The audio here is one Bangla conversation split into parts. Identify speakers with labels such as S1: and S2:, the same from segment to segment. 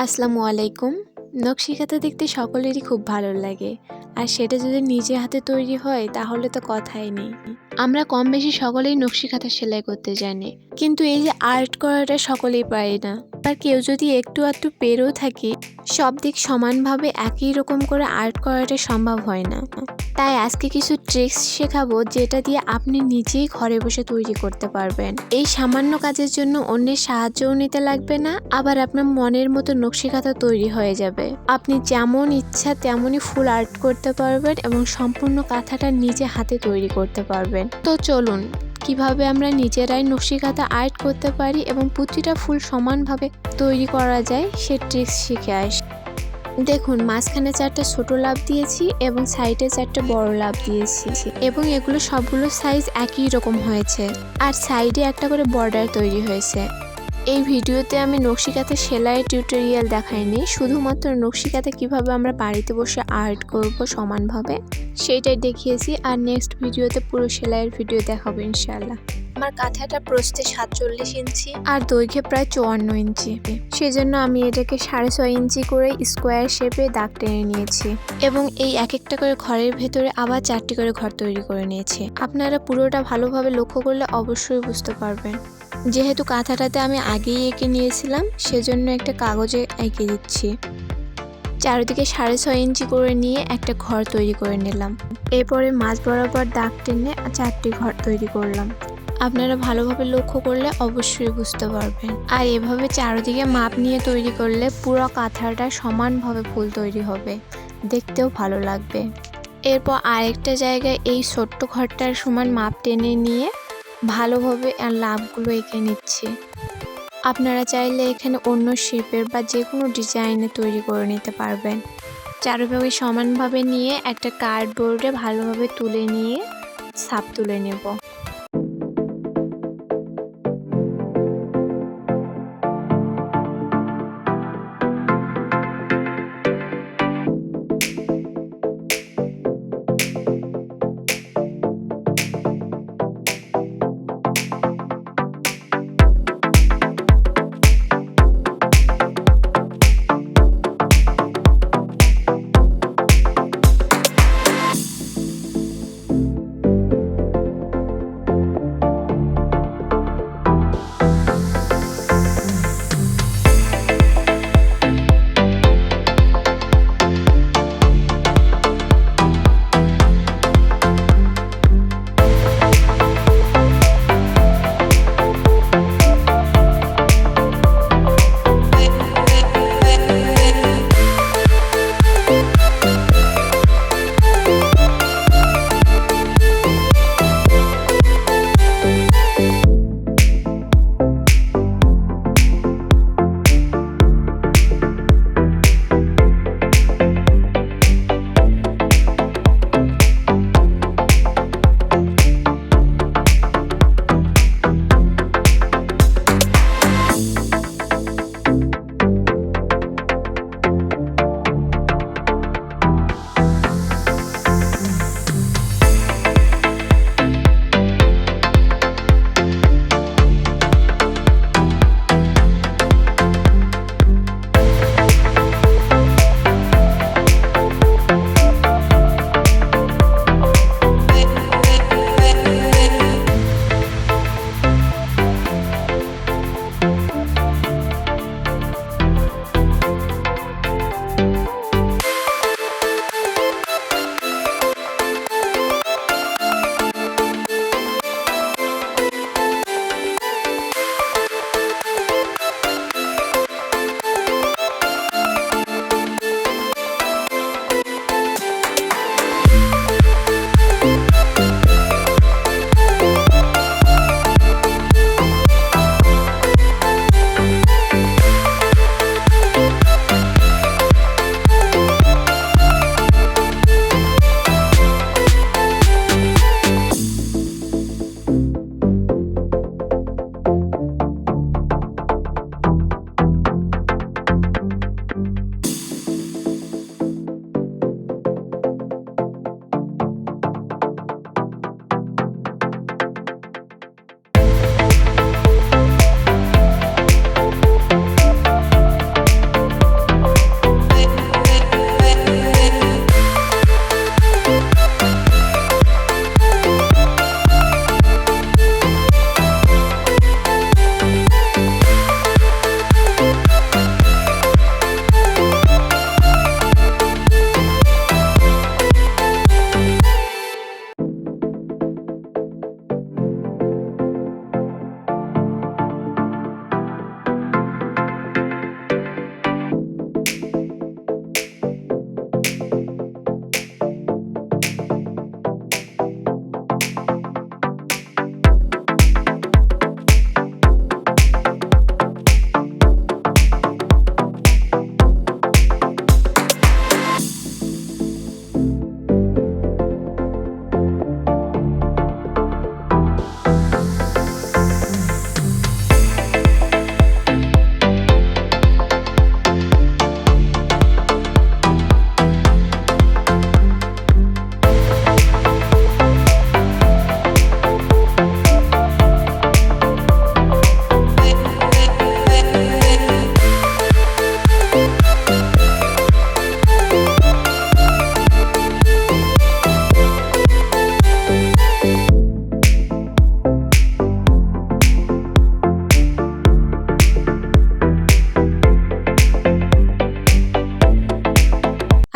S1: আসসালামু আলাইকুম। নকশি কাঁথা দেখতে সকলেরই খুব ভালো লাগে, আর সেটা যদি নিজে হাতে তৈরি হয় তাহলে তো কথাই নেই। আমরা কম বেশি সকলেই নকশি কাঁথা সেলাই করতে জানি, কিন্তু এই যে আর্ট করাটা সকলেই পারি না। আর কেউ যদি একটু আধটু পেরেও থাকে, সব দিক সমানভাবে একই রকম করে আর্ট করাটা সম্ভব হয় না। তাই আজকে কিছু ট্রিক্স শেখাবো যেটা দিয়ে আপনি নিজেই ঘরে বসে তৈরি করতে পারবেন। এই সামান্য কাজের জন্য অন্যের সাহায্যও নিতে লাগবে না, আবার আপনার মনের মতো নকশি কাঁথা তৈরি হয়ে যাবে। আপনি যেমন ইচ্ছা তেমনই ফুল আর্ট করতে পারবেন এবং সম্পূর্ণ কাঁথাটা নিজে হাতে তৈরি করতে পারবেন। তো চলুন কিভাবে আমরা নিজেরাই নকশি কাঁথা আর্ট করতে পারি এবং প্রতিটা ফুল সমানভাবে তৈরি করা যায় সে ট্রিক্স শিখে আসি। দেখুন, মাঝখানে 4টা ছোট লাভ দিয়েছি এবং সাইডে 4টা বড় লাভ দিয়েছি, এবং এগুলো সবগুলো সাইজ একই রকম হয়েছে, আর সাইডে একটা করে বর্ডার তৈরি হয়েছে। এই ভিডিওতে আমি নকশি কাঁথা সেলাই টিউটোরিয়াল দেখাইনি, শুধুমাত্র নকশি কাঁথা কীভাবে আমরা বাড়িতে বসে আর্ট করব সমানভাবে সেইটাই দেখিয়েছি। আর নেক্সট ভিডিওতে পুরো সেলাইয়ের ভিডিও দেখাবো ইনশাআল্লাহ। আমার কাঁথাটা প্রস্থে 47 ইঞ্চি আর দৈর্ঘ্যে প্রায় 54 ইঞ্চি, সেজন্য আমি এটাকে 6.5 ইঞ্চি করে স্কোয়ার শেপে দাগ টেনে নিয়েছি এবং এই এক একটা করে ঘরের ভেতরে আবার 4টি করে ঘর তৈরি করে নিয়েছি। আপনারা পুরোটা ভালোভাবে লক্ষ্য করলে অবশ্যই বুঝতে পারবেন। যেহেতু কাঁথাটাতে আমি আগেই এঁকে নিয়েছিলাম, সেজন্য একটা কাগজে এঁকে দিচ্ছি। চারিদিকে 6.5 ইঞ্চি করে নিয়ে একটা ঘর তৈরি করে নিলাম। এরপরে মাঝ বরাবর দাগ টেনে 4টি ঘর তৈরি করলাম। আপনারা ভালোভাবে লক্ষ্য করলে অবশ্যই বুঝতে পারবেন। আর এভাবে চারিদিকে মাপ নিয়ে তৈরি করলে পুরো কাঁথাটা সমানভাবে ফুল তৈরি হবে, দেখতেও ভালো লাগবে। এরপর আরেকটা জায়গায় এই ছোট্ট ঘরটার সমান মাপ টেনে নিয়ে ভালোভাবে আর লাভগুলো এঁকে নিচ্ছি। আপনারা চাইলে এখানে অন্য শেপের বা যে কোনো ডিজাইনে তৈরি করে নিতে পারবেন। চারোভাবে সমানভাবে নিয়ে একটা কার্ডবোর্ডে ভালোভাবে তুলে নিয়ে ছাপ তুলে নেব।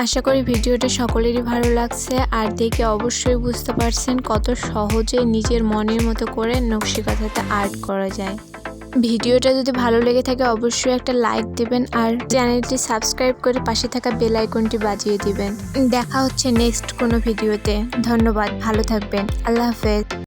S1: আশা করি ভিডিওটা সকলেরই ভালো লাগছে আর দেখে অবশ্যই বুঝতে পারছেন কত সহজে নিজের মনের মতো করে নকশি কাঁথাতে আর্ট করা যায়। ভিডিওটা যদি ভালো লেগে থাকে অবশ্যই একটা লাইক দিবেন আর চ্যানেলটি সাবস্ক্রাইব করে পাশে থাকা বেল আইকনটি বাজিয়ে দিবেন। দেখা হচ্ছে নেক্সট কোনো ভিডিওতে। ধন্যবাদ, ভালো থাকবেন, আল্লাহ হাফেজ।